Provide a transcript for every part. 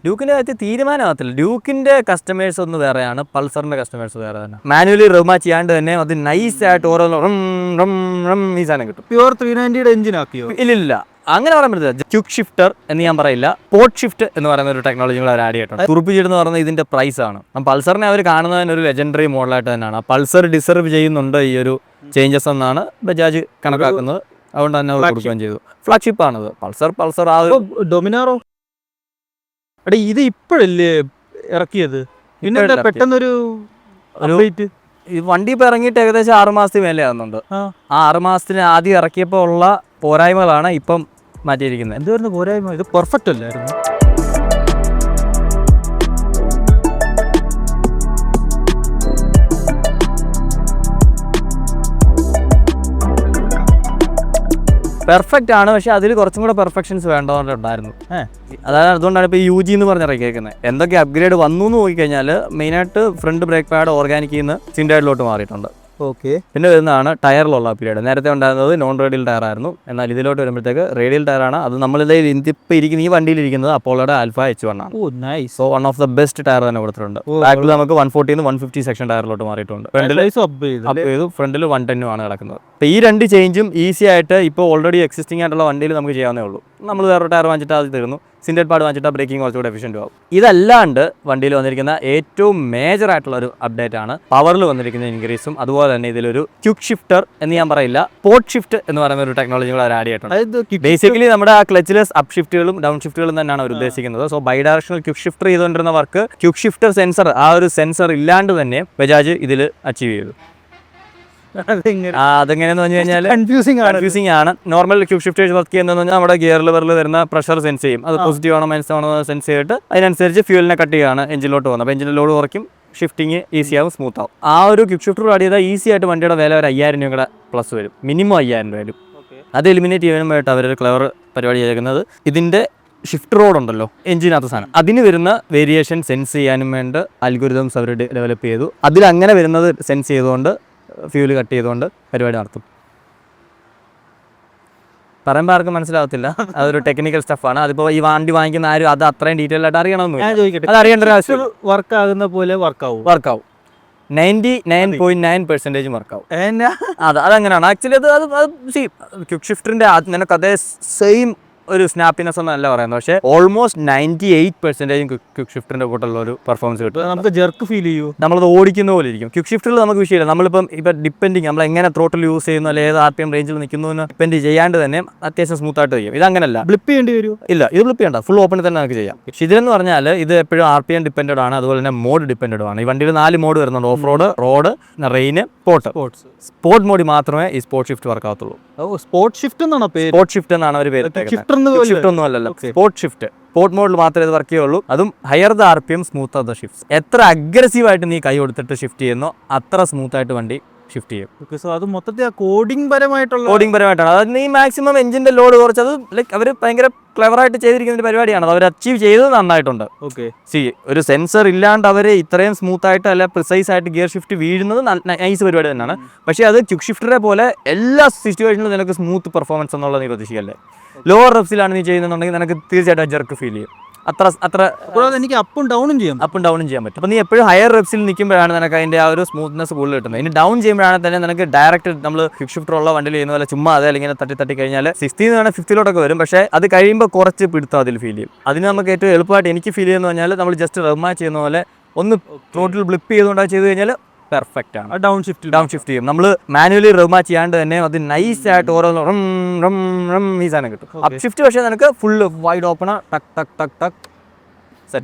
ഡ്യൂക്കിൻ്റെ കാര്യത്തിൽ തീരുമാനമാകത്തില്ല. ഡ്യൂക്കിൻ്റെ കസ്റ്റമേഴ്സ് ഒന്ന് വേറെയാണ്, പൾസറിൻ്റെ കസ്റ്റമേഴ്സ് വേറെ തന്നെ. മാനുവലി റിമ ചെയ്യാണ്ട് തന്നെ അത് നൈസായിട്ട് ഓരോ ഈ സാധനം കിട്ടും. പ്യുവർ 390 എഞ്ചിൻ ആക്കിയോ? ഇല്ലില്ല, അങ്ങനെ പറയാൻ പറ്റില്ല. ക്യുക്ക് ഷിഫ്റ്റർ എന്ന് ഞാൻ പറയില്ല, പോർട്ട് ഷിഫ്റ്റ് എന്ന് പറയുന്ന ഒരു ടെക്നോളജി അവർ ആഡ് ചെയ്തിട്ടുണ്ട്. തുറുപ്പിച്ചിട്ട് എന്ന് പറയുന്നത് ഇതിന്റെ പ്രൈസ് ആണ്. പൾസറിനെ അവർ കാണുന്നതിന് ഒരു ലെജൻഡറി മോഡലായിട്ട് തന്നെയാണ്. പൾസർ ഡിസർവ് ചെയ്യുന്നുണ്ട് ഈ ഒരു ചേഞ്ചസ് എന്നാണ് ബജാജ് കണക്കാക്കുന്നത്. അതുകൊണ്ട് തന്നെ അവർ കൊടുക്കുകയും ചെയ്തു. ഫ്ലാഗ്ഷിപ്പ് ആണത് പൾസർ. ആ ഡൊമിനാറോ എടാ ഇത് ഇപ്പോഴല്ലേ ഇറക്കിയത്? പിന്നെ പെട്ടെന്നൊരു ഈ വണ്ടി ഇപ്പൊ ഇറങ്ങിയിട്ട് ഏകദേശം 6 മാസത്തിന് മേലെ ആകുന്നുണ്ട്. ആ 6 മാസത്തിന് ആദ്യം ഇറക്കിയപ്പോൾ ഉള്ള പോരായ്മകളാണ് ഇപ്പം മാറ്റിയിരിക്കുന്നത്. എന്തായിരുന്നു പോരായ്മ? ഇത് പെർഫെക്റ്റ് അല്ലായിരുന്നു. പെർഫെക്റ്റ് ആണ്, പക്ഷെ അതിൽ കുറച്ചും കൂടെ പെർഫെക്ഷൻസ് വേണ്ടതുണ്ടായിരുന്നു. അതായത് അതുകൊണ്ടാണ് ഇപ്പോൾ UG എന്ന് പറഞ്ഞ് ഇറക്കിയേക്കുന്നത്. എന്തൊക്കെ അപ്ഗ്രേഡ് വന്നു എന്ന് നോക്കിക്കഴിഞ്ഞാൽ മെയിനായിട്ട് ഫ്രണ്ട് ബ്രേക്ക് പാഡ് ഓർഗാനിക്കിൽ നിന്ന് സിൻഡായിഡിലോട്ട് മാറിയിട്ടുണ്ട്. ഓക്കെ. പിന്നെ വരുന്നതാണ് ടയറിലുള്ള അപ്ഗ്രേഡ്. നേരത്തെ ഉണ്ടായിരുന്നത് നോൺ റേഡിയൽ ടയർ ആയിരുന്നു, എന്നാൽ ഇതിലോട്ട് വരുമ്പോഴത്തേക്ക് റേഡിയൽ ടയറാണ്. അത് നമ്മളിതേ ഇപ്പോൾ ഇരിക്കുന്ന ഈ വണ്ടിയിലിരിക്കുന്നത് അപ്പോളോയുടെ ആൽഫ H1 ആണ്. So one of the best tyre തന്നെ കൊടുത്തിട്ടുണ്ട്. ബാക്കിൽ നമുക്ക് 140 150 സെക്ഷൻ ടയറിലോട്ട് മാറിയിട്ടുണ്ട്. ഫ്രണ്ടിൽ 110 ആണ് കിടക്കുന്നത്. അപ്പോൾ ഈ 2 ചേഞ്ചും ഈസി ആയിട്ട് ഇപ്പോൾ ഓൾറെഡി എക്സിസ്റ്റിംഗ് ആയിട്ടുള്ള വണ്ടിയിൽ നമുക്ക് ചെയ്യാവുന്നേ ഉള്ളൂ. നമ്മൾ വേറെ ടയർ വാങ്ങിച്ചിട്ട് അത് തീർന്നു. സിൻഡേഡ് പാഡ് വാങ്ങിച്ചിട്ട് ബ്രേക്കിംഗ് കുറച്ചുകൂടെ എഫിഷ്യൻ്റ് ആവും. ഇതല്ലാണ്ട് വണ്ടിയിൽ വന്നിരിക്കുന്ന ഏറ്റവും മേജർ ആയിട്ടുള്ള ഒരു അപ്ഡേറ്റ് ആണ് പവറിൽ വന്നിരിക്കുന്ന ഇൻക്രീസും. അതുപോലെ തന്നെ ഇതിലൊരു ക്യുക്ക് ഷിഫ്റ്റർ എന്ന് ഞാൻ പറയില്ല, പോർട്ട് ഷിഫ്റ്റ് എന്ന് പറയുന്ന ഒരു ടെക്നോളജി കൂടെ ആഡ് ചെയ്തിട്ടുണ്ട്. ബേസിക്കലി നമ്മുടെ ആ ക്ലച്ചിലെസ് അപ്പ് ഷിഫ്റ്റുകളും ഡൗൺ ഷിഫ്റ്റുകളും തന്നെയാണ് അവർ ഉദ്ദേശിക്കുന്നത്. So bidirectional quick shifter ചെയ്തുകൊണ്ടിരുന്ന വർക്ക് ക്യുക്ക് ഷിഫ്റ്റർ സെൻസർ, ആ ഒരു സെൻസർ ഇല്ലാണ്ട് തന്നെ ബജാജ് ഇതിൽ അച്ചീവ് ചെയ്തു. അതെങ്ങനെയെന്ന് പറഞ്ഞു കഴിഞ്ഞാൽ കൺഫ്യൂസിംഗ് ആണ്. നോർമൽ ക്യൂബ് ഷിഫ്റ്റ് വർക്ക് ചെയ്യുന്നതെന്ന് പറഞ്ഞാൽ നമ്മുടെ ഗിയർ ലിവറിൽ വരുന്ന പ്രഷർ സെൻസ് ചെയ്യും. അത് പോസിറ്റീവ് ആണോ മൈനസ് ആണോ സെൻസ് ചെയ്തിട്ട് അതിനനുസരിച്ച് ഫ്യൂലിനെ കട്ട് ചെയ്യുകയാണ് എഞ്ചിനിലോട്ട് പോകുന്നത്. അപ്പോൾ എഞ്ചിൻ്റെ ലോഡ് കുറയ്ക്കും, ഷിഫ്റ്റിങ് ഈസി ആവും, സ്മൂത്ത് ആവും. ആ ഒരു ക്യൂബ് ഷിഫ്റ്റർ ആഡ് ചെയ്താൽ ഈസി ആയിട്ട് വണ്ടിയുടെ വില ഒരു 5000 രൂപയുടെ പ്ലസ് വരും, മിനിമം 5000 രൂപ വരും. അത് എലിമിനേറ്റ് ചെയ്യാനുമായിട്ട് അവരൊരു ക്ലവർ പരിപാടി ചെയ്തേക്കുന്നത് ഇതിൻ്റെ ഷിഫ്റ്റ് റോഡ് ഉണ്ടല്ലോ എഞ്ചിനകത്ത് സാധനം, അതിന് വരുന്ന വേരിയേഷൻ സെൻസ് ചെയ്യാനും വേണ്ട അൽഗോരിതംസ് അവർ ഡെവലപ്പ് ചെയ്തു. അതിലങ്ങനെ വരുന്നത് സെൻസ് ചെയ്തുകൊണ്ട് ഫ്യൂല് കട്ട് ചെയ്തുകൊണ്ട് പരിപാടി നടത്തും. പറയുമ്പോൾ ആർക്കും മനസ്സിലാവത്തില്ല, അതൊരു ടെക്നിക്കൽ സ്റ്റഫാണ്. അതിപ്പോൾ ഈ വണ്ടി വാങ്ങിക്കുന്ന ആരും അത് അത്രയും ഡീറ്റെയിൽ ആയിട്ട് അറിയണമെന്ന് അത് അറിയേണ്ട ഒരു ആവശ്യം. വർക്ക് ആകുന്ന പോലെ വർക്കാവും 99.9% വർക്കാവും. അതങ്ങനെയാണ് ആക്ച്വലി. അത് ക്യുക്ക് ഷിഫ്റ്ററിൻ്റെ നിനക്ക് അതേ സെയിം ഒരു സ്നാപ്പിനെസ് ഒന്നും അല്ല പറയുന്നത്, പക്ഷേ ഓൾമോസ്റ്റ് 98% ക്യുക്ക് ഷിഫ്റ്ററിന്റെ കൂട്ടുള്ള ഒരു പെർഫോമൻസ് കിട്ടും. നമുക്ക് ജെർക്ക് ഫീൽ ചെയ്യൂ, നമ്മളത് ഓടിക്കുന്ന പോലെ ഇരിക്കും. ക്യുക്ക് ഷിഫ്റ്ററിൽ നമുക്ക് വിഷയമില്ല. നമ്മളിപ്പം ഡിപ്പെൻഡിങ് നമ്മൾ എങ്ങനെ ത്രോട്ടിൽ യൂസ് ചെയ്യുന്നു, അല്ലെങ്കിൽ ഏത് RPM റേഞ്ചിൽ നിൽക്കുന്നു എന്ന് ഡിപ്പെൻഡ് ചെയ്യാണ്ട് തന്നെ അത്യാവശ്യം സ്മൂത്ത് ആയിട്ട് ചെയ്യും. ഇതങ്ങനല്ല, ബ്ലിപ്പ് ചെയ്യേണ്ടി വരും. ഇല്ല, ഇത് ബ്ലിപ്പ് ചെയ്യണ്ട, ഫുൾ ഓപ്പണിൽ തന്നെ നമുക്ക് ചെയ്യാം. പക്ഷേ ഇതിലെന്ന് പറഞ്ഞാൽ ഇത് എപ്പോഴും RPM ഡിപ്പെൻഡഡ് ആണ്, അതുപോലെ തന്നെ മോഡ് ഡിപ്പെൻഡഡ് ആണ്. ഈ വണ്ടിയിൽ 4 മോഡ് വരുന്നുണ്ട്: off road, road, rain, sport mode മാത്രമേ ഈ സ്പോർട്ട് ഷിഫ്റ്റ് വർക്ക് ആകത്തുള്ളൂ. സ്പോർട്ട് ഷിഫ്റ്റ് എന്നാണ് പേര്. സ്പോർട്ട് ഷിഫ്റ്റ് എന്നാണ് അവർ പേര്. ഷിഫ്റ്റ് ഒന്നും അല്ലല്ലോ, സ്പോർട്ട് ഷിഫ്റ്റ്. സ്പോർട്ട് മോഡിൽ മാത്രമേ ഇത് വർക്ക് ചെയ്യുള്ളൂ. അതും higher the RPM, smooth the shift. എത്ര അഗ്രസീവായിട്ട് നീ കൈ കൊടുത്തിട്ട് ഷിഫ്റ്റ് ചെയ്യുന്നോ അത്ര സ്മൂത്ത് ആയിട്ട് വണ്ടി ഷിഫ്റ്റ് ചെയ്യും. സോ അത് മൊത്തത്തിൽ കോഡിംഗ് പരമായിട്ടാണ്. അതായത് നീ മാക്സിമം എഞ്ചിന്റെ ലോഡ് കുറച്ചത് ലൈക്ക് അവർ ഭയങ്കര ക്ലെവറായിട്ട് ചെയ്തിരിക്കുന്ന ഒരു പരിപാടിയാണ്. അവർ അച്ചീവ് ചെയ്തത് നന്നായിട്ടുണ്ട്. ഒരു സെൻസർ ഇല്ലാണ്ട് അവർ ഇത്രയും സ്മൂത്ത് ആയിട്ട് അല്ല പ്രിസൈസ് ആയിട്ട് ഗിയർ ഷിഫ്റ്റ് വീഴുന്നത് നൈസ് പരിപാടി തന്നെയാണ്. പക്ഷേ അത് ക്യുക്ക് ഷിഫ്റ്ററെ പോലെ എല്ലാ സിറ്റുവേഷനിലും നിനക്ക് സ്മൂത്ത് പെർഫോമൻസ് എന്നുള്ളത് നീ പ്രതീക്ഷിക്കല്ലേ. ലോവർ റെപ്സിലാണ് നീ ചെയ്യുന്നുണ്ടെങ്കിൽ നിനക്ക് തീർച്ചയായിട്ടും ജെർക്ക് ഫീൽ ചെയ്യും. അത്ര എനിക്ക് അപ്പും ഡൗണും ചെയ്യാൻ പറ്റും. അപ്പോൾ നീ എപ്പോഴും ഹയർ റെപ്സിൽ നിൽക്കുമ്പോഴാണ് നിനക്ക് അതിൻ്റെ ആ ഒരു സ്മൂത്ത്നെസ് കൂടുതൽ കിട്ടുന്നത്. ഇനി ഡൗൺ ചെയ്യുമ്പോഴാണ് തന്നെ നിനക്ക് ഡയറക്റ്റ് നമ്മൾ ക്വിക്ക് ഷിഫ്റ്റർ ഉള്ള വണ്ടിയിൽ ചെയ്യുന്ന പോലെ ചുമ്മാ അതേ അല്ലെങ്കിൽ തട്ടി കഴിഞ്ഞാൽ 60 നിന്ന് 50 വരും. പക്ഷേ അത് കഴിയുമ്പോൾ കുറച്ച് പിടുത്തം അതിൽ ഫീൽ ചെയ്യും. അതിന് നമുക്ക് ഏറ്റവും എളുപ്പമായിട്ട് എനിക്ക് ഫീൽ ചെയ്യുന്നത് പറഞ്ഞാൽ നമ്മൾ ജസ്റ്റ് റെമാ ചെയ്യുന്ന പോലെ ഒന്ന് ത്രോട്ടിൽ ബ്ലിപ്പ് ചെയ്തുകൊണ്ടാണ് ചെയ്ത് കഴിഞ്ഞാൽ പെർഫെക്റ്റ് ആണ്. ഡൗൺ ഷിഫ്റ്റ് ചെയ്യും. നമ്മൾ മാനുവലി റിമ ചെയ്യാണ്ട് തന്നെ അത് നൈസ് ആയിട്ട് ഓരോ ഈ സാധനം കിട്ടും. അപ്പ് ഷിഫ്റ്റ് പക്ഷേ നിനക്ക് ഫുള്ള് വൈഡ് ഓപ്പൺ ടക്ക് ടക്ക് ടക്ക് ടക്ക്.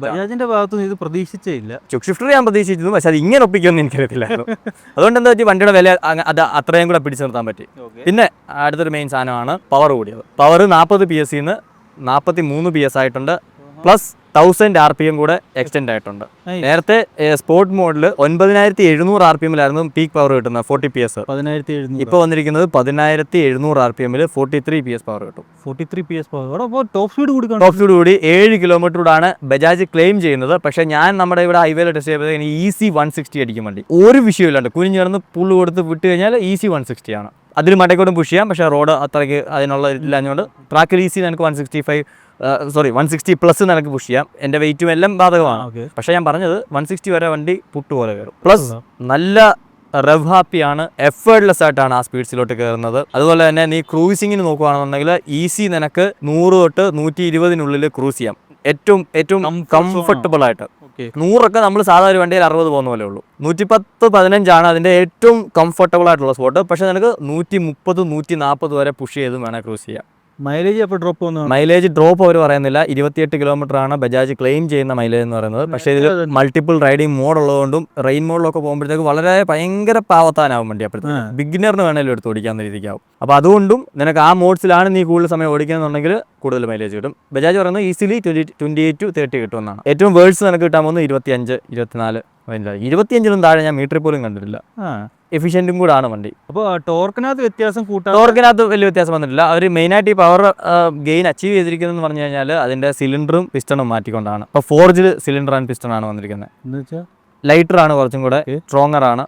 ബജാജിന്റെ ഭാഗത്തുനിന്ന് ഇത് പ്രതീക്ഷിച്ചേ ഇല്ല. ക്യുക്ക് ഷിഫ്റ്റർ ഞാൻ പ്രതീക്ഷിച്ചിരുന്നു, പക്ഷെ അത് ഇങ്ങനെ ഒപ്പിക്കുമെന്ന് എനിക്കറിയത്തില്ലായിരുന്നു. അതുകൊണ്ട് എന്താ വെച്ചാൽ വണ്ടിയുടെ വില അത് അത്രയും കൂടെ പിടിച്ചു നിർത്താൻ പറ്റി. പിന്നെ അടുത്തൊരു മെയിൻ സാധനമാണ് പവർ കൂടിയത്. പവർ 40 PS നിന്ന് 43 PS ആയിട്ടുണ്ട്. പ്ലസ് 1000 RPM കൂടെ എക്സ്റ്റെൻഡ് ആയിട്ടുണ്ട്. നേരത്തെ സ്പോർട്ട് മോഡിൽ 9700 RPM പീക്ക് പവർ കിട്ടുന്നത് 40 PS. ഇപ്പോൾ വന്നിരിക്കുന്നത് 11700 RPM 43 PS പവർ കിട്ടും. 43 PS പവർ. ടോപ്പ് സ്പീഡ് കൂടി 7 കിലോമീറ്ററോടാണ് ബജാജ് ക്ലെയിം ചെയ്യുന്നത്. പക്ഷേ ഞാൻ നമ്മുടെ ഇവിടെ ഹൈവേയിൽ ടെസ്റ്റ് ചെയ്തത് ഈസി 160 അടിക്കും വണ്ടി. ഒരു വിഷയമില്ലാണ്ട് കുനിഞ്ഞ് കിടന്ന് പുള്ളു കൊടുത്ത് വിട്ട് കഴിഞ്ഞാൽ ഈസി 160 ആണ്. അതിൽ മടക്കോടും പുഷ് ചെയ്യാം. പക്ഷേ റോഡ് അത്രയ്ക്ക് അതിനുള്ള ഇല്ലാഞ്ഞുകൊണ്ട് ട്രാക്കിൽ ഈസി നമുക്ക് 165 സോറി 160 പ്ലസ് നിനക്ക് പുഷ് ചെയ്യാം. എൻ്റെ വെയിറ്റും എല്ലാം ബാധകമാണ്. ഓക്കെ. പക്ഷേ ഞാൻ പറഞ്ഞത് 160 വരെ വണ്ടി പുട്ടുപോലെ കയറും. പ്ലസ് നല്ല റെവ് ഹാപ്പിയാണ്, എഫേർട്ട്ലെസ് ആയിട്ടാണ് ആ സ്പീഡ്സിലോട്ട് കയറുന്നത്. അതുപോലെ തന്നെ നീ ക്രൂസിങ്ങിന് നോക്കുകയാണെന്നുണ്ടെങ്കിൽ ഈസി നിനക്ക് 100 തൊട്ട് 120 ക്രൂസ് ചെയ്യാം. ഏറ്റവും കംഫർട്ടബിൾ ആയിട്ട്. 100 നമ്മൾ സാധാരണ വണ്ടിയിൽ 60 പോകുന്ന പോലെ ഉള്ളൂ. 110-115 അതിൻ്റെ ഏറ്റവും കംഫർട്ടബിൾ ആയിട്ടുള്ള സ്പോട്ട്. പക്ഷേ നിനക്ക് 130-140 വരെ പുഷ് ചെയ്തും വേണേൽ ക്രൂസ് ചെയ്യാം. മൈലേജ് അപ്പോൾ ഡ്രോപ്പ് ഒന്നും മൈലേജ് ഡ്രോപ്പ് അവർ പറയുന്നില്ല. 28 കിലോമീറ്റർ ആണ് ബജാജ് ക്ലെയിം ചെയ്യുന്ന മൈലേജ് എന്ന് പറയുന്നത്. പക്ഷേ ഇതിൽ മൾട്ടിപ്പിൾ റൈഡിങ് മോഡ് ഉള്ളതുകൊണ്ടും റെയിൻ മോഡിലൊക്കെ പോകുമ്പോഴത്തേക്ക് വളരെ ഭയങ്കര പാവത്താനാവും വണ്ടി. അപ്പോഴത്തേക്ക് ബിഗിനറിന് വേണമെങ്കിലും എടുത്ത് ഓടിക്കാവുന്ന രീതിക്കാവും. അപ്പോൾ അതുകൊണ്ടും നിനക്ക് ആ മോഡ്സിലാണ് നീ കൂടുതൽ സമയം ഓടിക്കുന്നതെന്നുണ്ടെങ്കിൽ കൂടുതൽ മൈലേജ് കിട്ടും. ബജാജ് പറയുന്നത് ഈസിലി 28-30 കിട്ടുമെന്നാണ്. ഏറ്റവും വേഴ്സ് നിനക്ക് കിട്ടാൻ പോകുന്നത് 25-24. 25 താഴെ ഞാൻ മീറ്ററിൽ പോലും കണ്ടിട്ടില്ല. എഫിഷ്യൻറ്റും കൂടെ ആണ് വണ്ടി. അപ്പോൾ ടോർക്കിനകത്ത് വ്യത്യാസം കൂട്ടാൻ ടോർക്കിനകത്ത് വലിയ വ്യത്യാസം വന്നിട്ടില്ല. അവർ മെയിനായിട്ട് ഈ പവർ ഗെയിൻ അച്ചീവ് ചെയ്തിരിക്കുന്നതെന്ന് പറഞ്ഞു കഴിഞ്ഞാൽ അതിൻ്റെ സിലിണ്ടറും പിസ്റ്റണും മാറ്റിക്കൊണ്ടാണ്. ഇപ്പോൾ ഫോർജ്ഡ് സിലിണ്ടർ ആൻഡ് പിസ്റ്റൺ ആണ് വന്നിരിക്കുന്നത്. എന്ന് വെച്ചാൽ ലൈറ്റർ ആണ്, കുറച്ചും കൂടെ സ്ട്രോങ്ങർ ആണ്,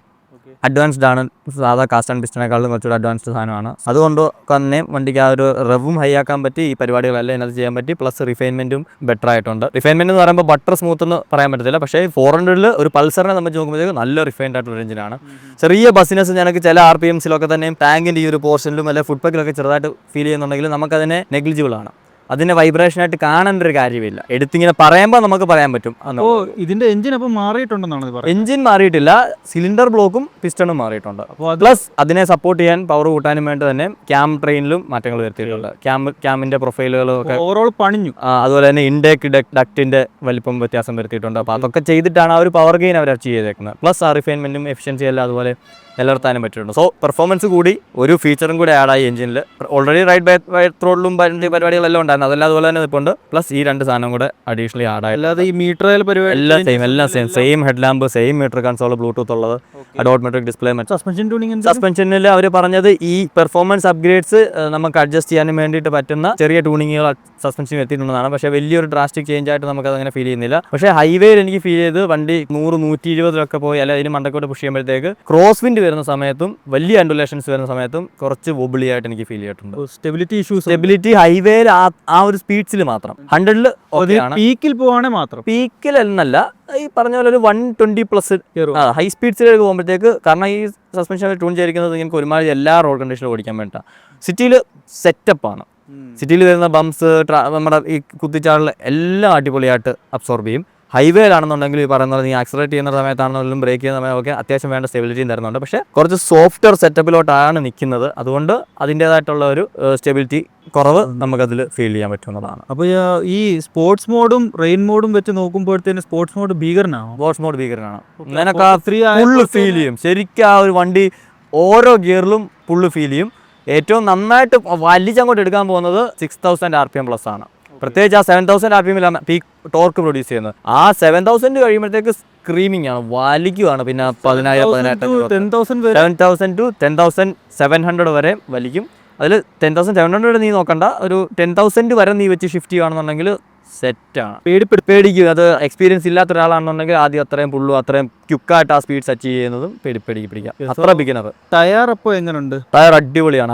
അഡ്വാൻസ്ഡ് ആണ്. സാധാ കാസ്റ്റ് ആൻഡ് പിസ്റ്റണേക്കാളും കുറച്ചുകൂടെ അഡ്വാൻസ്ഡ് സാധനമാണ്. അതുകൊണ്ട് തന്നെ വണ്ടിക്ക് ആ ഒരു റെവും ഹൈ ആക്കാൻ പറ്റി. ഈ പരിപാടികളെല്ലാം ഇതിനകത്ത് ചെയ്യാൻ പറ്റി. പ്ലസ് റിഫൈൻമെൻറ്റും ബെറ്റർ ആയിട്ടുണ്ട്. റിഫൈൻമെൻറ്റ് എന്ന് പറയുമ്പോൾ ബട്ടർ സ്മൂത്ത് എന്ന് പറയാൻ പറ്റത്തില്ല. പക്ഷേ 400 ഒരു പൾസറിനെ നമ്മൾ നോക്കുമ്പോഴത്തേക്ക് നല്ല റിഫൈൻഡ് ആയിട്ടുള്ള എഞ്ചിനാണ്. ചെറിയ ബസ്സിനസ് ഞങ്ങൾക്ക് ചില RPMസിലൊക്കെ തന്നെയും ടാങ്കിൻ്റെ ഈ ഒരു പോർഷനിലും അല്ലെങ്കിൽ ഫുഡ് പാക്കിലൊക്കെ ചെറുതായിട്ട് ഫീൽ ചെയ്യുന്നുണ്ടെങ്കിൽ നമുക്കതിനെ നെഗ്ലിജിബിൾ ആണ്. അതിൻ്റെ വൈബ്രേഷനായിട്ട് കാണേണ്ട ഒരു കാര്യമില്ല. എടുത്തിങ്ങനെ പറയുമ്പോൾ നമുക്ക് പറയാൻ പറ്റും. അപ്പോൾ ഇതിന്റെ എഞ്ചിൻ അപ്പോൾ മാറിയിട്ടുണ്ടെന്നാണ് പറയുന്നത്. എഞ്ചിൻ മാറിയിട്ടില്ല, സിലിണ്ടർ ബ്ലോക്കും പിസ്റ്റണും മാറിയിട്ടുണ്ട്. അപ്പോൾ പ്ലസ് അതിനെ സപ്പോർട്ട് ചെയ്യാൻ പവർ കൂട്ടാനും വേണ്ടി തന്നെ ക്യാം ട്രെയിനിലും മാറ്റങ്ങൾ വരുത്തിയിട്ടുണ്ട്. ക്യാമിന്റെ പ്രൊഫൈലുകളും ഒക്കെ ഓവറോൾ പണിഞ്ഞു. അതുപോലെ തന്നെ ഇൻടേക്ക് ഡക്റ്റിന്റെ വലിപ്പം വ്യത്യാസം വരുത്തിയിട്ടുണ്ട്. അപ്പോൾ അതൊക്കെ ചെയ്തിട്ടാണ് ആ ഒരു പവർ ഗെയിൻ അവർ അച്ചീവ് ചെയ്തേക്കുന്നത്. പ്ലസ് ആ റിഫൈൻമെന്റും എഫിഷ്യൻസി എല്ലാം അതുപോലെ നിലനിർത്താനും പറ്റിയിട്ടുണ്ട്. സോ പെർഫോമൻസ് കൂടി, ഒരു ഫീച്ചറും കൂടി ആഡായി എഞ്ചിനിൽ. ഓൾറെഡി റൈഡ് ബൈ ത്രോട്ടിലും പരിപാടികളെല്ലാം ഉണ്ടായിരുന്നു, അതെല്ലാം അതുപോലെ തന്നെ ഇപ്പോൾ ഉണ്ട്. പ്ലസ് ഈ 2 സാധനം കൂടെ അഡീഷണലി ആഡായി. അല്ലാതെ ഈ മീറ്റർ പരിപാടി എല്ലാം same head lamp, same metre console, Bluetooth ഉള്ളത്, അഡോട്ട്മെട്രിക് ഡിസ്പ്ലേ. സസ്പെൻഷൻ ട്യൂണിംഗ് സസ്പെൻഷനിൽ അവർ പറഞ്ഞത് ഈ പെർഫോമൻസ് അപ്ഗ്രേഡ്സ് നമുക്ക് അഡ്ജസ്റ്റ് ചെയ്യാനും വേണ്ടിയിട്ട് പറ്റുന്ന ചെറിയ ട്യൂണിങ്ങുകൾ സസ്പെൻഷൻ എത്തിയിട്ടുണ്ടെന്നാണ്. പക്ഷേ വലിയൊരു ഡ്രാസ്റ്റിക് ചേഞ്ച് ആയിട്ട് നമുക്ക് അതങ്ങനെ ഫീൽ ചെയ്യുന്നില്ല. പക്ഷേ ഹൈവേയിൽ എനിക്ക് ഫീൽ ചെയ്ത് വണ്ടി 100-120 പോയി അല്ലെങ്കിൽ അതിന് മണ്ടക്കോട്ട് പുഷ് ചെയ്യുമ്പോഴത്തേക്ക് ക്രോസ് വിൻഡ് വരുന്ന സമയത്തും വലിയ അൻഡുലേഷൻസ് വരുന്ന സമയത്തും കുറച്ച് വൊബിളി ആയിട്ട് എനിക്ക് ഫീൽ ചെയ്തിട്ടുണ്ട്. സ്റ്റെബിലിറ്റി ഹൈവേയിൽ ആ ഒരു സ്പീഡ്സിൽ മാത്രം 100 പീക്കിൽ പോവാണെങ്കിൽ മാത്രം. പീക്കിൽ എന്നല്ല, ഈ പറഞ്ഞ പോലെ ഒരു 120+ ഹൈ സ്പീഡ്സിലേക്ക് പോകുമ്പോഴത്തേക്ക്, കാരണം ഈ സസ്പെൻഷൻ ട്യൂൺ ചെയ്തിരിക്കുന്നത് നിങ്ങൾക്ക് ഒരുമാതിരി എല്ലാ റോഡ് കണ്ടീഷനിലും ഓടിക്കാൻ വേണ്ട. സിറ്റിയിൽ സെറ്റപ്പാണ്. സിറ്റിയിൽ വരുന്ന ബംസ്, നമ്മുടെ ഈ കുത്തിച്ചാടിൽ എല്ലാം അടിപൊളിയായിട്ട് അബ്സോർബ് ചെയ്യും. ഹൈവേയിലാണെന്നുണ്ടെങ്കിൽ ഈ പറയുന്നത് നീ ആക്സിലറേറ്റ് ചെയ്യുന്ന സമയത്താണെന്നുണ്ടെങ്കിലും ബ്രേക്ക് ചെയ്യുന്ന സമയമൊക്കെ അത്യാവശ്യം വേണ്ട സ്റ്റെബിലിറ്റിയും തരുന്നുണ്ട്. പക്ഷേ കുറച്ച് സോഫ്റ്റ്വെയർ സെറ്റപ്പിലോട്ടാണ് നിൽക്കുന്നത്. അതുകൊണ്ട് അതിൻ്റേതായിട്ടുള്ള ഒരു സ്റ്റെബിലിറ്റി കുറവ് നമുക്കതിൽ ഫീൽ ചെയ്യാൻ പറ്റുന്നതാണ്. അപ്പോൾ ഈ സ്പോർട്സ് മോഡും റെയിൻ മോഡും വെച്ച് നോക്കുമ്പോഴത്തേന് സ്പോർട്സ് മോഡ് ഭീകരനാണ്. സ്പോർട്സ് മോഡ് ഭീകരനാണ്. നിനക്ക് ആ ഫുള്ള് ഫീൽ ചെയ്യും. ശരിക്കും ആ ഒരു വണ്ടി ഓരോ ഗിയറിലും ഫുള്ള് ഫീൽ ചെയ്യും. ഏറ്റവും നന്നായിട്ട് വലിച്ചങ്ങോട്ട് എടുക്കാൻ പോകുന്നത് 6000 RPM പ്ലസ് ആണ്. പ്രത്യേകിച്ച് ആ 7000 RPM പീക്ക് ടോർക്ക് പ്രൊഡ്യൂസ് ചെയ്യുന്നത്. ആ 7000 കഴിയുമ്പോഴത്തേക്ക് സ്ക്രീമിംഗ് ആണ്, വലിക്കുവാണ്. പിന്നെ 7,000 to 10,700 വരെ വലിക്കും. അതിൽ 10,700 നീ നോക്കണ്ട, ഒരു 10,000 വരെ നീ വെച്ച് ഷിഫ്റ്റ് ചെയ്യുകയാണെന്നുണ്ടെങ്കിൽ സെറ്റാണ്. പേടിക്കും. അത് എക്സ്പീരിയൻസ് ഇല്ലാത്ത ഒരാളാണെന്നുണ്ടെങ്കിൽ ആദ്യം അത്രയും പുള്ളും അത്രയും ക്യുക്കായിട്ട് ആ സ്പീഡ്സ് അച്ചീവ് ചെയ്യുന്നതും പിടിക്കാം. അത്ര ബിഗിനർ. ടയർ അപ്പോൾ എങ്ങനെയുണ്ട്? ടയർ അടിപൊളിയാണ്.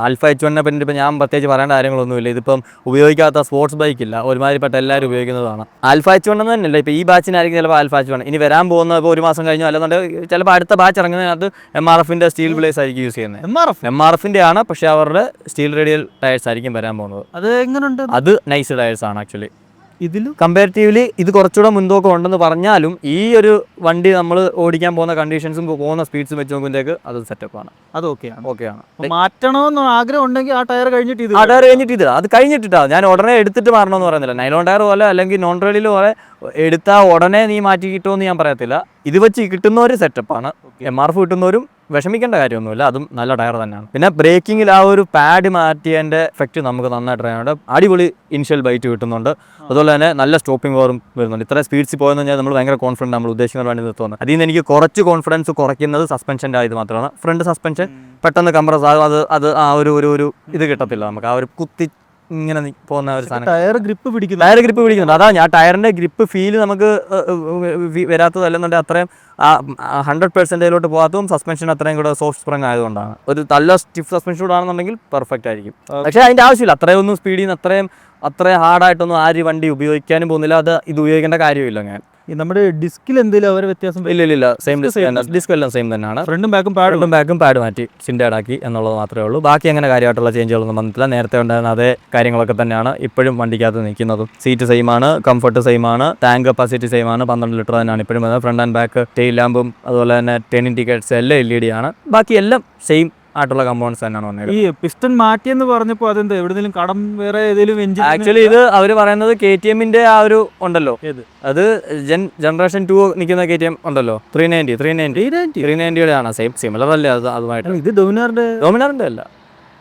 ആൽഫ H1 പിന്നെ ഇപ്പം ഞാൻ പ്രത്യേകിച്ച് പറയേണ്ട കാര്യങ്ങളൊന്നുമില്ല. ഇതിപ്പം ഉപയോഗിക്കാത്ത സ്പോർട്സ് ബൈക്ക് ഇല്ല, ഒരുമാതിരിപ്പെട്ട എല്ലാവരും ഉപയോഗിക്കുന്നതാണ്. ആൽഫ H1 തന്നെയല്ല, ഇപ്പോൾ ഈ ബാച്ചിനായിരിക്കും ചിലപ്പോൾ ആൽഫ H1. ഇനി വരാൻ പോകുന്ന ഇപ്പോൾ 1 മാസം കഴിഞ്ഞോ അല്ലെന്നുണ്ടെങ്കിൽ ചിലപ്പോൾ അടുത്ത ബാച്ച് ഇറങ്ങുന്നതിനകത്ത് MRFന്റെ സ്റ്റീൽ ബ്ലേസ് ആയിരിക്കും യൂസ് ചെയ്യുന്നത്. MRFന്റെ ആണ്, പക്ഷേ അവരുടെ സ്റ്റീൽ റേഡിയൽ ടയേഴ്സ് ആയിരിക്കും വരാൻ പോകുന്നത്. അത് എങ്ങനെയുണ്ട്? അത് നൈസ് ടയേഴ്സ് ആണ് ആക്ച്വലി. ഇതിലും കമ്പാരിറ്റീവ്ലി ഇത് കുറച്ചുകൂടെ മുൻതൂക്കം ഉണ്ടെന്ന് പറഞ്ഞാലും ഈ ഒരു വണ്ടി നമ്മൾ ഓടിക്കാൻ പോകുന്ന കണ്ടീഷൻസും പോകുന്ന സ്പീഡ്സും വെച്ച് നോക്കുമ്പോഴത്തേക്ക് അത് സെറ്റപ്പാണ്. അത് ഓക്കെയാണ്. മാറ്റണമെന്ന് ആഗ്രഹം ഉണ്ടെങ്കിൽ ആ ടയർ കഴിഞ്ഞിട്ട് അത് കഴിഞ്ഞിട്ടാ ഞാൻ ഉടനെ എടുത്തിട്ട് മാറണമെന്ന് പറയുന്നില്ല. നൈലോൺ ടയർ പോലെ അല്ലെങ്കിൽ നോൺ റെഡിൽ പോലെ എടുത്താൽ ഉടനെ നീ മാറ്റി കിട്ടുമെന്ന് ഞാൻ പറയത്തില്ല. ഇത് വെച്ച് കിട്ടുന്നവർ സെറ്റപ്പാണ്. MRF കിട്ടുന്നവരും വിഷമിക്കേണ്ട കാര്യമൊന്നുമില്ല, അതും നല്ല ടയർ തന്നെയാണ്. പിന്നെ ബ്രേക്കിങ്ങിൽ ആ ഒരു പാഡ് മാറ്റിയതിൻ്റെ എഫക്റ്റ് നമുക്ക് നന്നായിട്ട് അറിയാനുണ്ട്. അടിപൊളി ഇനിഷ്യൽ ബൈറ്റ് കിട്ടുന്നുണ്ട്. അതുപോലെ തന്നെ നല്ല സ്റ്റോപ്പിംഗ് പവറും വരുന്നുണ്ട്. ഇത്ര സ്പീഡ്സിൽ പോയെന്ന് പറഞ്ഞാൽ നമ്മൾ ഭയങ്കര കോൺഫിഡൻറ്റ് നമ്മൾ ഉദ്ദേശിക്കുന്ന വേണ്ടി നിർത്തുന്നത്. അതിൽ നിന്ന് എനിക്ക് കുറച്ച് കോൺഫിഡൻസ് കുറയ്ക്കുന്നത് സസ്പെൻഷൻ്റെ ഇത് മാത്രമാണ്. ഫ്രണ്ട് സസ്പെൻഷൻ പെട്ടെന്ന് കംപ്രസ് ആകും. അത് ആ ഒരു ഇത് കിട്ടത്തില്ല നമുക്ക്. ആ ഒരു ഇങ്ങനെ പോകുന്ന ഒരു സാധനം. ടയർ ഗ്രിപ്പ് പിടിക്കുന്നു. ടയർ ഗ്രിപ്പ് പിടിക്കുന്നുണ്ട്. അതാ ഞാൻ ടയറിന്റെ ഗ്രിപ്പ് ഫീൽ നമുക്ക് വരാത്തതല്ലെന്നുണ്ടെങ്കിൽ അത്രയും 100% പോകാത്തതും സസ്പെൻഷൻ അത്രയും കൂടെ സോഫ്റ്റ് സ്പ്രിങ് ആയതുകൊണ്ടാണ്. ഒരു നല്ല സ്റ്റിഫ് സസ്പെൻഷൻ കൂടെ ആണെന്നുണ്ടെങ്കിൽ പെർഫെക്റ്റ് ആയിരിക്കും. പക്ഷേ അതിന്റെ ആവശ്യമില്ല, അത്രയൊന്നും സ്പീഡിൽ നിന്ന് അത്രയും ഹാർഡായിട്ടൊന്നും ആരും വണ്ടി ഉപയോഗിക്കാനും പോകുന്നില്ല. ഇത് ഉപയോഗിക്കേണ്ട കാര്യമില്ല. ഞാൻ നമ്മുടെ ഡിസ്കിൽ എന്തെങ്കിലും അവരെ വ്യത്യാസം? ഇല്ല, സെയിം ഡിസ്ക് എല്ലാം സെയിം തന്നെയാണ്. ഫ്രണ്ടും ബാക്കും പാഡ് മാറ്റി സിൻഡേഡ് ആക്കി എന്നുള്ളത് മാത്രമേ ഉള്ളൂ. ബാക്കി അങ്ങനെ കാര്യമായിട്ടുള്ള ചേഞ്ചുകളൊന്നും വന്നിട്ടില്ല. നേരത്തെ ഉണ്ടായിരുന്ന അതേ കാര്യങ്ങളൊക്കെ തന്നെയാണ് ഇപ്പോഴും വണ്ടിക്കകത്ത് നിൽക്കുന്നതും. സീറ്റ് സെയിം ആണ്, കംഫർട്ട് സെയിം ആണ്, ടാങ്ക് കപ്പാസിറ്റി സെയിം ആണ്, 12 ലിറ്റർ തന്നെയാണ് ഇപ്പോഴും വരുന്നത്. ഫ്രണ്ട് ആൻഡ് ബാക്ക് ടെയിൽ ലാമ്പും അതുപോലെ തന്നെ ടേണിംഗ് ടിക്കറ്റ്സ് എല്ലാം LED ആണ്. ബാക്കി എല്ലാം സെയിം ആയിട്ടുള്ള കമ്പോണൻസ് തന്നെയാണ് വന്നത്. ഈ പിസ്റ്റൺ മാറ്റിയെന്ന് പറഞ്ഞപ്പോൾ അതെന്താ എവിടെയെങ്കിലും കടം വേറെ ഏതെങ്കിലും എഞ്ചിൻ? ആക്ച്വലി ഇത് അവർ പറയുന്നത് KTM-ന്റെ ആ ഒരു ഉണ്ടല്ലോ, അത് ജനറേഷൻ 2 നിൽക്കുന്ന KTM ഉണ്ടല്ലോ, 390 ആണ്. സെയിം സിമിലർ അല്ലേ അതുമായിട്ട്. ഇത് ഡോമിനാറിന്റെ അല്ല,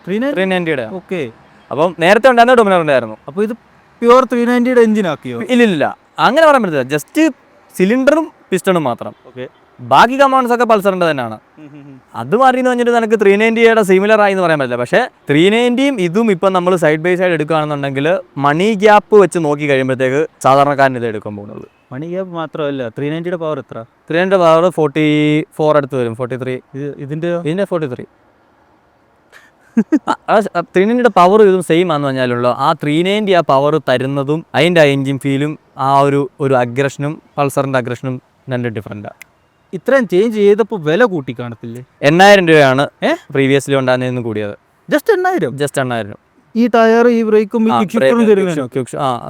390 ഓക്കെ. അപ്പം നേരത്തെ ഉണ്ടായിരുന്ന ഡോമിനാറിന്റെ ആയിരുന്നു. അപ്പോൾ ഇത് പ്യുവർ 390 എഞ്ചിൻ ആക്കിയോ? ഇല്ല, അങ്ങനെ പറയാൻ പറ്റില്ല. ജസ്റ്റ് സിലിണ്ടറും പിസ്റ്റണും മാത്രം. ഓക്കെ. ബാക്കി കമ്പോണൻസ് ഒക്കെ പൾസറിന്റെ തന്നെയാണ്. അത് മാറിയെന്ന് പറഞ്ഞിട്ട് നമുക്ക് 390 സിമിലർ ആയി എന്ന് പറയാൻ പറ്റില്ല. പക്ഷേ 390 ഇതും ഇപ്പം നമ്മൾ സൈഡ് ബൈ സൈഡ് എടുക്കുകയാണെന്നുണ്ടെങ്കിൽ മണി ഗ്യാപ്പ് വെച്ച് നോക്കി കഴിയുമ്പോഴത്തേക്ക് സാധാരണക്കാരൻ ഇത് എടുക്കാൻ പോകുന്നത്. മണി ഗ്യാപ്പ് മാത്രമല്ല, 390 പവർ എത്ര? 390 പവർ 44 അടുത്ത് വരും, 43. ഇതിന്റെ 43. 390 പവർ ഇതും സെയിം ആണെന്ന് പറഞ്ഞാലുള്ള ആ 390 ആ പവർ തരുന്നതും അതിൻ്റെ ആ എൻജിൻ ഫീലും ആ ഒരു അഗ്രഷനും പൾസറിൻ്റെ അഗ്രഷനും രണ്ട് ഡിഫറൻറ്റാണ്. ഇത്രയും ചേഞ്ച് ചെയ്തപ്പോൾ വില കൂട്ടി കാണത്തില്ലേ? 8,000 രൂപയാണ് പ്രീവിയസ്ലി ഉണ്ടാകുന്നതിന് കൂടിയത്. ജസ്റ്റ് 8,000. ഈ ടയർ, ഈ ബ്രേക്കും,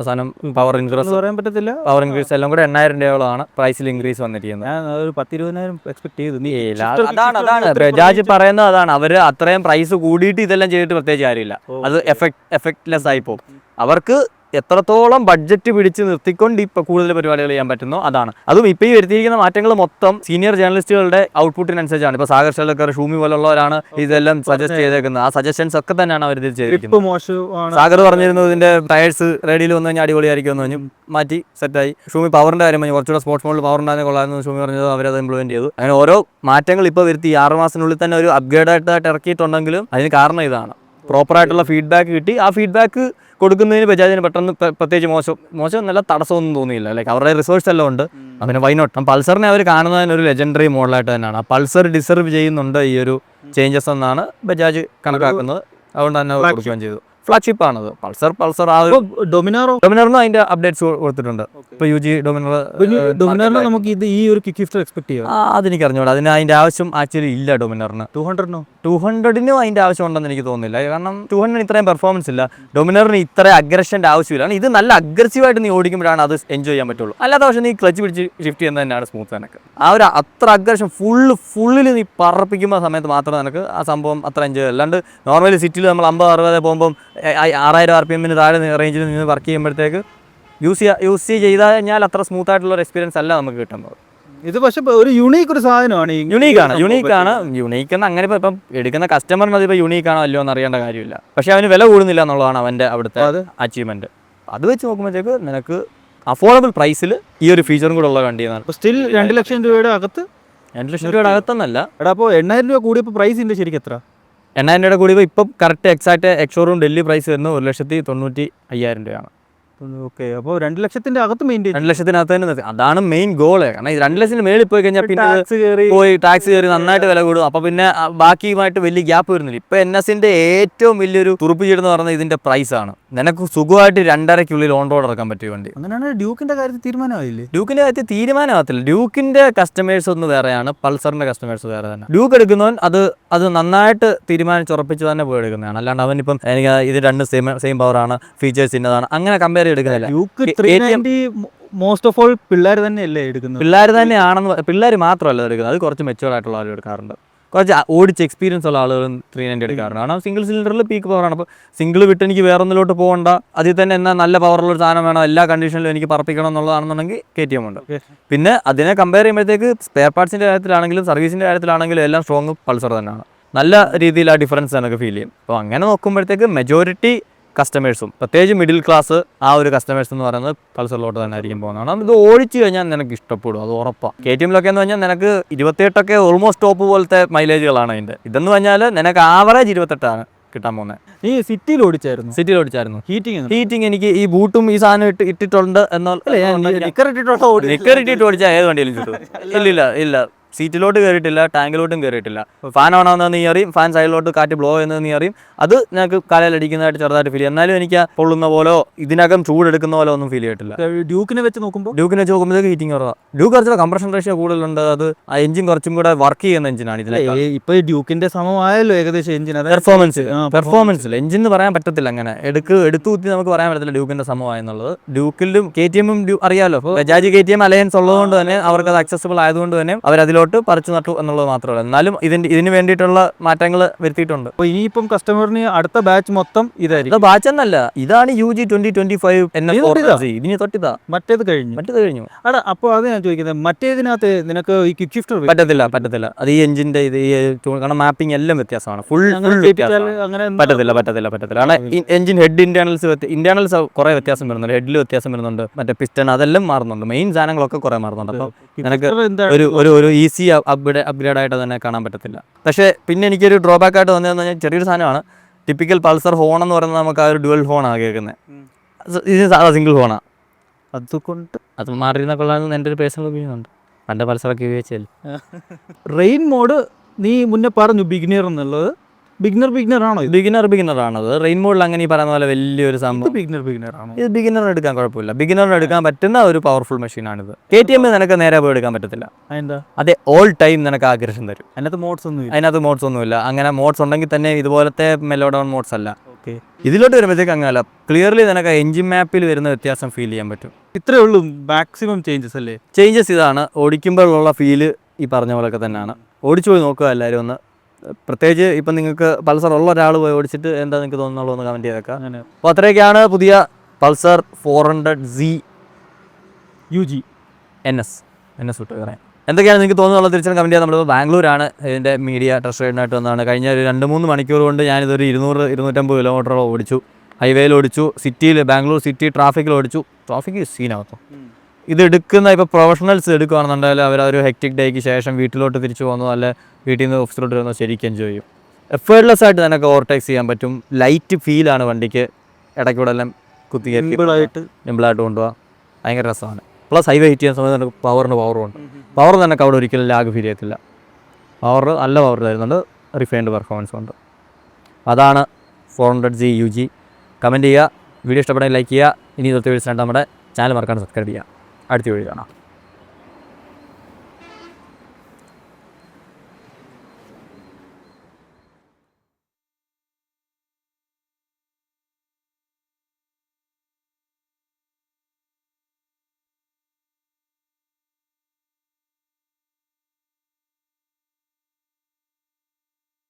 സാധനം പവർ ഇൻക്രീസ് പറയാൻ പറ്റത്തില്ല. പവർ ഇൻക്രീസ് എല്ലാം കൂടെ 8,000 രൂപയോളമാണ് പ്രൈസിൽ ഇൻക്രീസ് വന്നിരിക്കുന്നത്. ഞാൻ ഒരു 10-20,000 എക്സ്പെക്ട് ചെയ്തു. അതാണ് ബജാജ് പറയുന്നത്. അതാണ് അവർ അത്രയും പ്രൈസ് കൂടിയിട്ട് ഇതെല്ലാം ചെയ്തിട്ട് പ്രത്യേകിച്ച് കാര്യമില്ല. അത് എഫക്ട്ലെസ് ആയി പോകും. അവർക്ക് എത്രത്തോളം ബഡ്ജറ്റ് പിടിച്ച് നിർത്തിക്കൊണ്ട് ഇപ്പോൾ കൂടുതൽ പരിപാടികൾ ചെയ്യാൻ പറ്റുന്നോ അതാണ്. അതും ഇപ്പോൾ ഈ വരുത്തിയിരിക്കുന്ന മാറ്റങ്ങൾ മൊത്തം സീനിയർ ജേർണലിസ്റ്റുകളുടെ ഔട്ട്പുട്ടിനനുസരിച്ചാണ്. ഇപ്പോൾ സാഗർ ഷെല്ലക്കർ, ഷൂമി പോലുള്ളവരാണ് ഇതെല്ലാം സജസ്റ്റ് ചെയ്തേക്കുന്നത്. ആ സജഷൻസ് ഒക്കെ തന്നെയാണ് അവർ ഇത് ചെയ്തിരിക്കുന്നത്. സാഗർ പറഞ്ഞിരുന്നു ഇതിന്റെ ടയേഴ്സ് റേഡിയിൽ വന്നു കഴിഞ്ഞാൽ അടിപൊളിയായിരിക്കും എന്ന് പറഞ്ഞു, മാറ്റി സെറ്റായി. ഷൂമി പവറിന്റെ കാര്യം പറഞ്ഞു, കുറച്ചുകൂടെ സ്പോർട്സ് മോഡിൽ പവർ ഉണ്ടാകുന്ന കൊള്ളാമെന്ന് ഷൂമി പറഞ്ഞത് അവരത് ഇംപ്ലിമെന്റ് ചെയ്തു. അങ്ങനെ ഓരോ മാറ്റങ്ങൾ ഇപ്പോൾ വരുത്തി 6 മാസത്തിനുള്ളിൽ തന്നെ ഒരു അപ്ഗ്രേഡ് ആയിട്ട് ഇറക്കിയിട്ടുണ്ടെങ്കിലും അതിന് കാരണം ഇതാണ്. പ്രോപ്പറായിട്ടുള്ള ഫീഡ്ബാക്ക് കിട്ടി. ആ ഫീഡ്ബാക്ക് കൊടുക്കുന്നതിന് ബജാജിന് പെട്ടെന്ന് പ്രത്യേകിച്ച് മോശം നല്ല തടസ്സമൊന്നും തോന്നിയില്ല. ലൈക്ക് അവരുടെ റിസോഴ്സ് എല്ലാം ഉണ്ട്. അങ്ങനെ വൈനോട്ട് പൾസറിനെ അവർ കാണുന്നതിന് ഒരു ലെജൻഡറി മോഡലായിട്ട് തന്നെയാണ്. പൾസർ ഡിസർവ് ചെയ്യുന്നുണ്ട് ഈ ഒരു ചേഞ്ചസ് എന്നാണ് ബജാജ് കണക്കാക്കുന്നത്. അതുകൊണ്ട് തന്നെ കൊടുക്കുകയും ചെയ്തു. ഫ്ലാഗ്ഷിപ്പ് ആണത് പൾസർ. ആ ഒരു ഡൊമിനാറിനും അതിന്റെ അപ്ഡേറ്റ്സ് കൊടുത്തിട്ടുണ്ട്. ഇപ്പൊ UG ഡൊമിനാറിന് നമുക്ക് ഇത് ഈ ഒരു കിക്ക് ലിഫ്റ്റ് എക്സ്പെക്ട് ചെയ്യാം. അതെനിക്ക് അറിഞ്ഞൂടാ. അതിന്റെ ആവശ്യം ആക്ച്വലി ഇല്ല ഡൊമിനാറിന്. 200-നും അതിന്റെ ആവശ്യം ഉണ്ടെന്ന് എനിക്ക് തോന്നുന്നില്ല. കാരണം 200 ഇത്രയും പെർഫോമൻസ് ഇല്ല. ഡൊമിനാറിന് ഇത്ര അഗ്രഷന്റെ ആവശ്യമില്ല. ഇത് നല്ല അഗ്രസീവായിട്ട് നീ ഓടിക്കുമ്പോഴാണ് അത് എൻജോയ് ചെയ്യാൻ പറ്റുള്ളൂ. അല്ലാത്ത പക്ഷേ നീ ക്ലച്ച് പിടിച്ച് ഷിഫ്റ്റ് ചെയ്യുന്നത് തന്നെയാണ് സ്മൂത്ത്. എനിക്ക് ആ ഒരു അത്ര അഗ്രഷൻ ഫുള്ളിൽ നീ പറപ്പിക്കുന്ന സമയത്ത് മാത്രമേ എനിക്ക് ആ സംഭവം അത്ര എൻജോയ്. അല്ലാണ്ട് നോർമലി സിറ്റിയിൽ നമ്മൾ 50-60 പോകുമ്പോൾ 6000 RPM താഴെ റേഞ്ചിൽ നിന്ന് വർക്ക് ചെയ്യുമ്പോഴത്തേക്ക് യൂസ് ചെയ്ത് കഴിഞ്ഞാൽ അത്ര സ്മൂത്ത് ആയിട്ടുള്ള ഒരു എക്സ്പീരിയൻസ് അല്ല നമുക്ക് കിട്ടുന്നത്. ഇത് പക്ഷെ ഒരു യുണീക്ക് ഒരു സാധനമാണ്. യുണീക്ക് എന്ന് അങ്ങനെ ഇപ്പം എടുക്കുന്ന കസ്റ്റമറിന് അതിപ്പോൾ യുണീക്ക് ആണോ അല്ലയോ എന്ന് അറിയേണ്ട കാര്യമില്ല. പക്ഷെ അവന് വില കൂടുന്നില്ല എന്നുള്ളതാണ് അവൻ്റെ അവിടുത്തെ അച്ചീവ്മെന്റ്. അത് വെച്ച് നോക്കുമ്പോഴത്തേക്ക് നിനക്ക് അഫോർഡബിൾ പ്രൈസിൽ ഈ ഒരു ഫീച്ചറും കൂടെ ഉള്ള വണ്ടിയാണ്. സ്റ്റിൽ 2 ലക്ഷം രൂപയുടെ അകത്ത്. 2 ലക്ഷം രൂപയുടെ അകത്തൊന്നല്ല. എടാ അപ്പോൾ 8,000 രൂപ കൂടിയപ്പോൾ പ്രൈസിന്റെ ശരിക്കും എത്ര? 8,000 രൂപയുടെ കൂടി ഇപ്പം correct exact ex showroom Delhi price വരുന്നത് 1,95,000 രൂപയാണ്. ഓക്കെ. അപ്പോൾ 2 ലക്ഷത്തിന്റെ അകത്ത് മെയിൻറ്റെയിൻ 2 ലക്ഷത്തിനകത്ത് തന്നെ അതാണ് മെയിൻ ഗോള്. കാരണം 2 ലക്ഷത്തിന് മേളിൽ പോയി കഴിഞ്ഞാൽ പിന്നെ പോയി ടാക്സ് കയറി നന്നായിട്ട് വില കൂടും. അപ്പൊ പിന്നെ ബാക്കിയുമായിട്ട് വലിയ ഗ്യാപ്പ് വരുന്നില്ല. ഇപ്പൊ NSന്റെ ഏറ്റവും വലിയൊരു തുറുപ്പുചീടെന്ന് പറയുന്നത് ഇതിന്റെ പ്രൈസ് ആണ്. നിനക്ക് സുഖമായിട്ട് 2.5-ക്കുള്ളിൽ ഓൺ റോഡ് ഇറക്കാൻ പറ്റിയ വണ്ടി. അങ്ങനെയാണ് ഡ്യൂക്കിന്റെ കാര്യത്തിൽ തീരുമാനമായില്ലേ? ഡ്യൂക്കിന്റെ കാര്യത്തിൽ തീരുമാനമാകത്തില്ല. ഡ്യൂക്കിന്റെ കസ്റ്റമേഴ്സ് ഒന്ന് വേറെയാണ്, പൾസറിന്റെ കസ്റ്റമേഴ്സ് വേറെ തന്നെ. ഡ്യൂക്ക് എടുക്കുന്നവൻ അത് നന്നായിട്ട് തീരുമാനിച്ചുറപ്പിച്ച് തന്നെ പോയി എടുക്കുന്നതാണ്. അല്ലാണ്ട് അവനിപ്പം എനിക്ക് ഇത് രണ്ട് സെയിം പവറാണ്, ഫീച്ചേഴ്സ് ഇന്നതാണ്, അങ്ങനെ കമ്പയർ എടുക്കുന്നില്ല. മോസ്റ്റ് ഓഫ് ഓൾ പിള്ളേർ തന്നെയല്ലേ എടുക്കുന്നത്? പിള്ളേർ തന്നെയാണെന്ന്. പിള്ളേർ മാത്രമല്ല എടുക്കുന്നത്, അത് കുറച്ച് മെച്ചുവർ ആയിട്ടുള്ള ആളുകൾ എടുക്കാറുണ്ട്. കുറച്ച് ഓടിച്ച് എക്സ്പീരിയൻസ് ഉള്ള ആളുകൾ 390 എടുക്കാറുണ്ട്. കാരണം സിംഗിൾ സിലിണ്ടറിൽ പീക്ക് പവറാണ്. അപ്പോൾ സിംഗിൾ വിട്ട് എനിക്ക് വേറെ ഒന്നിലോട്ട് പോകണ്ട, അതിൽ തന്നെ എന്നാൽ നല്ല പവറുള്ള ഒരു സാധനം വേണം, എല്ലാ കണ്ടീഷനിലും എനിക്ക് പറപ്പിക്കണം എന്നുള്ളതാണെന്നുണ്ടെങ്കിൽ KTM ഉണ്ട്. പിന്നെ അതിനെ കമ്പയർ ചെയ്യുമ്പോഴത്തേക്ക് സ്പെയർ പാർട്സിൻ്റെ കാര്യത്തിലാണെങ്കിലും സർവീസിൻ്റെ കാര്യത്തിലാണെങ്കിലും എല്ലാം സ്ട്രോങ് പൾസർ തന്നെയാണ്. നല്ല രീതിയിൽ ആ ഡിഫറൻസ് എനിക്ക് ഫീൽ ചെയ്യും. അപ്പോൾ അങ്ങനെ നോക്കുമ്പോഴത്തേക്ക് മെജോറിറ്റി കസ്റ്റമേഴ്സും പ്രത്യേകിച്ച് മിഡിൽ ക്ലാസ് ആ ഒരു കസ്റ്റമേഴ്സ് എന്ന് പറയുന്നത് പൾസറിലോട്ട് തന്നെ ആയിരിക്കും പോകുന്നതാണ്. ഇത് ഓടിച്ചു കഴിഞ്ഞാൽ നിനക്ക് ഇഷ്ടപ്പെടും, അത് ഉറപ്പാണ്. KTMലൊക്കെ എന്ന് പറഞ്ഞാൽ നിനക്ക് 28 ഓൾമോസ്റ്റ് ടോപ്പ് പോലത്തെ മൈലേജുകളാണ് അതിൻ്റെ. ഇതെന്ന് പറഞ്ഞാൽ നിനക്ക് ആവറേജ് 28 കിട്ടാൻ പോകുന്നത്. നീ സിറ്റിയിൽ ഓടിച്ചായിരുന്നു? സിറ്റിയിൽ ഓടിച്ചായിരുന്നു. ഹീറ്റിംഗ് എനിക്ക് ഈ ബൂട്ടും ഈ സാധനം ഇട്ടിട്ടുണ്ട് നിക്കർ ഇട്ടിട്ട് ഓടിച്ചാൽ ഏത് വണ്ടിയിലും ചുറ്റും. ഇല്ല സീറ്റിലോട്ട് കയറിയിട്ടില്ല, ടാങ്കിലോട്ടും കയറിയിട്ടില്ല. ഫാൻ ഓണാകുന്ന നീ അറിയും, ഫാൻ സൈഡിലോട്ട് കാറ്റ് ബ്ലോ ചെയ്യുന്നത് നീ അറിയും. അത് ഞങ്ങൾക്ക് കാലയിലടിക്കുന്നതായിട്ട് ചെറുതായിട്ട് ഫീൽ ചെയ്യും. എന്നാലും എനിക്ക് പൊള്ളുന്ന പോലോ ഇതിനകം ചൂടെടുക്കുന്ന പോലെ ഒന്നും ഫീൽ ചെയ്തിട്ടില്ല. ഡ്യൂക്കിനെ വെച്ച് നോക്കുമ്പോൾ ഹീറ്റിംഗ് കുറവാണ്. ഡ്യൂക്ക് കുറച്ചുകൂടെ കംപ്രഷൻ റേഷ്യോ കൂടുതലുണ്ട്. അത് ആ എഞ്ചിൻ കുറച്ചും കൂടെ വർക്ക് ചെയ്യുന്ന എഞ്ചിനാണ് ഇതിലേക്ക്. ഇപ്പൊ ഡ്യൂക്കിന്റെ സമമായല്ലോ ഏകദേശം എഞ്ചിൻ. പെർഫോമൻസിൽ എഞ്ചിൻ എന്ന് പറയാൻ പറ്റത്തില്ല. അങ്ങനെ എടുത്തു കുത്തി നമുക്ക് പറയാൻ പറ്റത്തില്ല ഡ്യൂക്കിന്റെ സമമായെന്നുള്ളത്. ഡ്യൂക്കിലും KTM അറിയാലോ, ബജാജ് KTM അലയൻസ് ഉള്ളതുകൊണ്ട് തന്നെ അവർക്ക് അത് അക്സസിബിൾ ആയതുകൊണ്ട് തന്നെ അവരതിലോട്ട് പറിച്ചു നട്ടു എന്നുള്ളത് മാത്രമല്ല. എന്നാലും ഇതിന് വേണ്ടിയിട്ടുള്ള മാറ്റങ്ങൾ വരുത്തിയിട്ടുണ്ട്. അപ്പൊ ഇനിയിപ്പം കസ്റ്റമറിന് അടുത്ത ബാച്ച് മൊത്തം ഇതായിരിക്കും. ബാച്ച് എന്നല്ല, ഇതാണ് UG 2025. ഇതിന് തൊട്ടിതാ, മറ്റേത് കഴിഞ്ഞു. അടാ, അപ്പോൾ അത് ഞാൻ ചോദിക്കുന്നത്, മറ്റേതിനകത്ത് നിനക്ക് ഈ ക്വിക്ക് ഷിഫ്റ്റർ പറ്റത്തില്ല. അത് ഈ എഞ്ചിന്റെ കാരണം മാപ്പിംഗ് എല്ലാം വ്യത്യാസമാണ്. ഫുൾ അങ്ങനെ പറ്റത്തില്ല. കാരണം എഞ്ചിൻ ഹെഡ് ഇന്റേണൽസ് കുറെ വ്യത്യാസം വരുന്നുണ്ട്. ഹെഡിൽ വ്യത്യാസം വരുന്നുണ്ട്, മറ്റേ പിസ്റ്റൺ അതെല്ലാം മാറുന്നുണ്ട്. മെയിൻ സാധനങ്ങളൊക്കെ കുറെ മാറുന്നുണ്ട്. അപ്പോൾ നിനക്ക് ഒരു ഈസി അപ്ഗ്രേഡ് ആയിട്ട് തന്നെ കാണാൻ പറ്റത്തില്ല. പക്ഷേ പിന്നെ എനിക്കൊരു ഡ്രോബാക്ക് ആയിട്ട് വന്നതെന്ന് പറഞ്ഞാൽ ചെറിയൊരു സാധനമാണ്. ടിപ്പിക്കൽ പൾസർ ഹോൺ എന്ന് പറയുന്നത് നമുക്ക് ആ ഒരു ഡുവൽ ഹോണാണ് കേൾക്കുന്നത്. ഇത് സാധാ സിംഗിൾ ഹോണാണ്. അതുകൊണ്ട് അത് മാറിയിരുന്ന കൊള്ളാമെന്ന് എൻ്റെ ഒരു പേഴ്സണൽ ഒപ്പീനിയൻ ഉണ്ട്. പണ്ട് പൾസറൊക്കെ ഉപയോഗിച്ചാൽ. റെയിൻ മോഡ് നീ മുന്നേ പറഞ്ഞു ബിഗിനർ എന്നുള്ളത്. ബിഗിനർ ആണോ? ബിഗിനർ ആണത്. റെയിൻ മോഡിൽ അങ്ങനെ ഈ പറയുന്ന പോലെ വലിയൊരു സംഭവം. ബിഗിനർ ആണോ? ഇത് ബിഗിനറിന് എടുക്കാൻ കുഴപ്പമില്ല. ബിഗിനറിന് എടുക്കാൻ പറ്റുന്ന ഒരു പവർഫുൾ മെഷീനാണിത്. KTM നിനക്ക് നേരെ പോയി എടുക്കാൻ പറ്റത്തില്ല. അതെ, ഓൾ ടൈം നിനക്ക് ആഗ്രഹം തരും. അതിനകത്ത് മോഡ്സ് ഒന്നുമില്ല. അങ്ങനെ മോഡ്സ് ഉണ്ടെങ്കിൽ തന്നെ ഇതുപോലത്തെ മെലോഡൗൺ മോഡ്സ് അല്ല. ഇതിലോട്ട് വരുമ്പോഴത്തേക്ക് അങ്ങനല്ല. ക്ലിയർലി നിനക്ക് എഞ്ചിൻ മാപ്പിൽ വരുന്ന വ്യത്യാസം ഫീൽ ചെയ്യാൻ പറ്റും. ഇത്രയേ ഉള്ളൂ മാക്സിമം ചേഞ്ചസ് അല്ലേ? ചേഞ്ചസ് ഇതാണ്. ഓടിക്കുമ്പോഴുള്ള ഫീല് ഈ പറഞ്ഞ പോലൊക്കെ തന്നെയാണ്. ഓടിച്ചു പോയി നോക്കുക എല്ലാവരും ഒന്ന്. പ്രത്യേകിച്ച് ഇപ്പം നിങ്ങൾക്ക് പൾസർ ഉള്ള ഒരാൾ പോയി ഓടിച്ചിട്ട് എന്താ നിങ്ങൾക്ക് തോന്നുന്നുള്ളൂ എന്ന് കമൻറ്റ് ചെയ്തേക്കാം. അപ്പോൾ അത്രയൊക്കെയാണ് പുതിയ പൾസർ 400Z UG NS വിട്ട് പറയാം. എന്തൊക്കെയാണ് നിങ്ങൾക്ക് തോന്നുന്നുള്ളത് തിരിച്ചും കമൻറ്റ് ചെയ്യാൻ. നമ്മൾ ബാംഗ്ലൂരാണ് ഇതിൻ്റെ മീഡിയ ടെസ്റ്റ് റൈഡിനായിട്ട് വന്നതാണ്. കഴിഞ്ഞ ഒരു 2-3 മണിക്കൂർ കൊണ്ട് ഞാനിതൊരു 200-250 കിലോമീറ്ററോളം ഓടിച്ചു. ഹൈവേയിൽ ഓടിച്ചു, ബാംഗ്ലൂർ സിറ്റി ട്രാഫിക്കിൽ ഓടിച്ചു. ട്രാഫിക് സീനാകത്തും. ഇത് എടുക്കുന്ന ഇപ്പോൾ പ്രൊഫഷണൽസ് എടുക്കുകയാണെന്നുണ്ടെങ്കിൽ അവരൊരു ഹെക്റ്റിക് ഡേക്ക് ശേഷം വീട്ടിലോട്ട് തിരിച്ചു പോകുന്നോ അല്ല വീട്ടിൽ നിന്ന് ഓഫീസിലോട്ട് വരുന്നോ ശരിക്കും എൻജോയ് ചെയ്യും. എഫേർട്ട്ലെസ് ആയിട്ട് തന്നെ ഓവർടേക്സ് ചെയ്യാൻ പറ്റും. ലൈറ്റ് ഫീലാണ് വണ്ടിക്ക്. ഇടയ്ക്കൂടെ എല്ലാം സിമ്പിളായിട്ട് കൊണ്ടുപോകാം. ഭയങ്കര രസമാണ്. പ്ലസ് ഹൈവേ ഹിറ്റ് ചെയ്യുന്ന സമയത്ത് പവറുണ്ട്. പവർ തന്നെ അവിടെ ഒരിക്കലും ലാഗ് ഫീൽ ചെയ്യത്തില്ല. നല്ല പവർ തരുന്നുണ്ട്. റിഫൈൻഡ് പെർഫോമൻസ് ഉണ്ട്. അതാണ് 400Z UG. കമൻറ്റ് ചെയ്യുക. വീഡിയോ ഇഷ്ടപ്പെട്ടാൽ ലൈക്ക് ചെയ്യുക. ഇനി ഇന്നത്തെ വീഡിയോസ് നമ്മുടെ ചാനൽ മറക്കാണ്ട് സബ്സ്ക്രൈബ് ചെയ്യുക. അടുത്ത വീഡിയോ കാണാം.